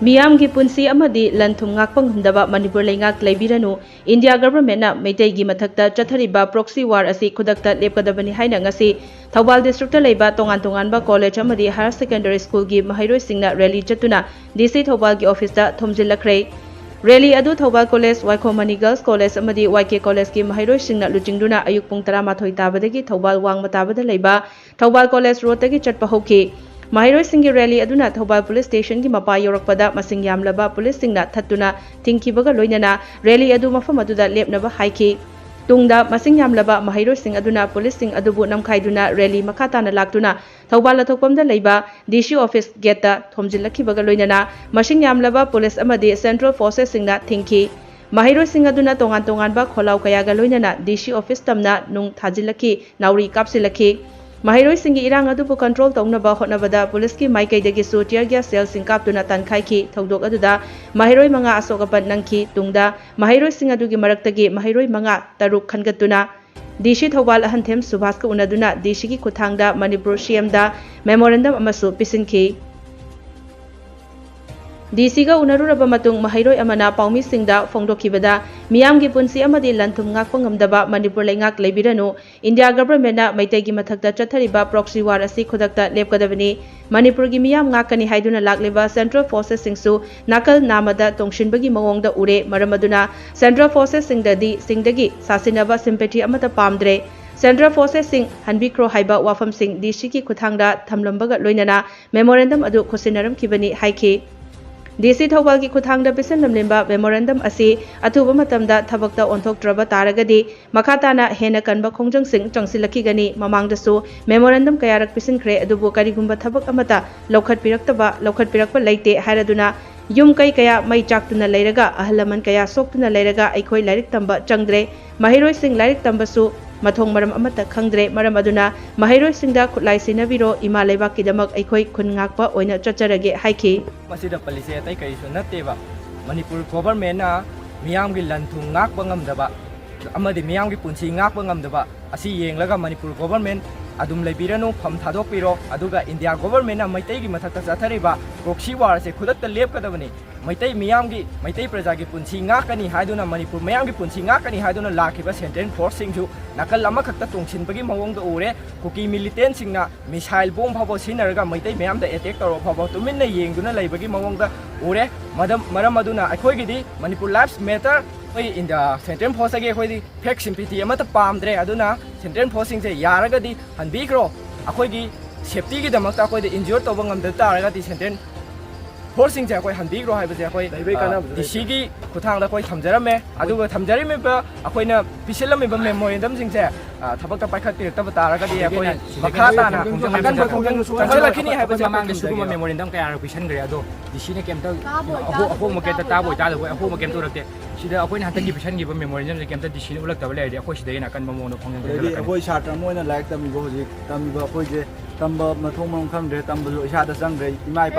Miyam ki punsi amadi lanthum ngakpang humdaba Manipur leingak leibiranu India government na Meitei gi mathakta chathariba proxy war asi khudakta lepkadabani haina ngasi Thoubal district ta leiba tongan ba college amadi higher secondary school gi Maheiroi singna rally chatuna DC Thoubal gi office ta Thomjilakhi rally adu Thoubal college Waikhomani girls college amadi YK college ki Maheiroi singna luchingduna ayuk pung 13 tabadagi Thoubal wang matabada leiba Thoubal college road tagi chatpa hoki Maheiroi singi rally aduna Thoubal police station ki mapa yorakpada masing yamlaba police singna thattuna tingkibaga loinana rally adu mafam aduda lepnaba haiki tungda masing yamlaba Maheiroi sing aduna police sing adubu namkhaiduna rally makhatana laktuna Thoubal athokpamda leiba DC office gate ta Thomjilakhi baga loinana masing yamlaba police amadi central forces singna tingki Maheiroi sing aduna tongan ba kholau kayaga loinana DC office tamna Nung Thajillakhi nauri Kapkhi Maheiroi singi irang adubu control taunaba hotnabada police ki maikai su tear gas cell sing kaptuna tankhai ki thodok aduda Maheiroi manga asokapan nangki tungda Maheiroi sing adugi maraktagi Maheiroi manga taruk khangatuna DC Thoubal ahanthem Subhas ka unaduna DC ki kuthangda Manipur CM da memorandum amasu pisinki DC ga unaruraba matung Maheiroi amana paumi singda phongdokhibada miyam gi punsi amadi lanthum ngakpa ngamdaba Manipur leingak leibiranu India government na Meitei gi mathakta chathariba proxy war asi khudakta lepkadabani Manipur gi miyam ngakani haiduna lakleba central forces singsu nakal namada tongshinbagi mawongda ure maramaduna central forces singdagi sasinaba sympathy amata pamdre Central Forces sing hanbikro haiba wafam sing DC ki kuthangda thamlambaga loinana memorandum adu khosinaram kibani haiki DC Thoubal ki kuthangda pisan lamlimba memorandum asi athuba matamda thabakta onthoktraba taragadi makhatana hena kanba khongjang sing changsilakhi gani mamangda su memorandum kayarak pisan khre adubu karigumba thabak amata lokhat pirakpa leite hairaduna yum kai kaya mai chaktuna leiraga ahlaman kaya soktuna leiraga aikoi lairik tamba changdre Maheiroi sing lairik tamba su mathong maram amata khangdre maram aduna Maheiroi singda khutlai sinabiro ima leibak kidamak aikoi khun ngakpa oina chacharage haiki masida police atai kai su natteba Manipur government na miyam gi lanthung ngakpa ngamdaba amadi miyam gi punsi ngakpa ngamdaba asi yenglaga Manipur government adum leibiranu pham thadokpiro aduga India government na Meitei gi mathakta chathariba proxy war se khudakta lepkadabani Meitei miyam gi Meitei praja gi punsi ngakani haiduna Manipur miyam gi punsi ngakani haiduna lakhiba central force singju nakal lama khakta tongsinbagi mawongda ure kuki militant singna missile bomb phabo sinaraga Meitei miyam da attack taro phabo tuminna yengduna leibagi mawongda ure maram aduna akhoi gi di Manipur lives matter in the central force age khoi fake sympathy amata pamdre aduna central force sing se yaragadi hanbikro akhoi gi safety gi damakta khoi de injure toba ngamda taraga di central force sing se khoi hanbikro haibase khoi DC gi kuthangda khoi thamjarame aduga thamjarime ba akhoi na piselame ba memorandum sing se thabakta paikhat pirakta taraga di akhoi makhata na akan ba Thajillakhi ni haibase mamang suguma memorandum kaya revision gre ado DC ne kemta aho maketa tabo ta do aho makem to rakte sida akhoi na hatagi vision gi ba memorandum se kemta DC ne ulak tabale ide akhoi sida ina kan ba mono khong akhoi shatra moina like tami go hoji tami ba akhoi je tamba mathong mong khangre tamba lo isa da sangre imai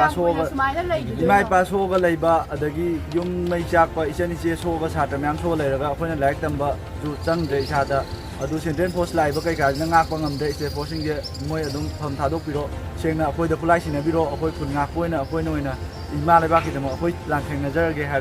pa so ga leiba adagi yum mai chak pa isani che so ga shatra myam so leiraga akhoi na like tamba ju changre isa da adu central force lai ba kai ka na ngak pa ngamde state forcing je moi adum pham thadok piro sengna akhoi da pulai sina biro akhoi phun ngak koina akhoi noina ima leiba ki dama akhoi lang theng najar ge ha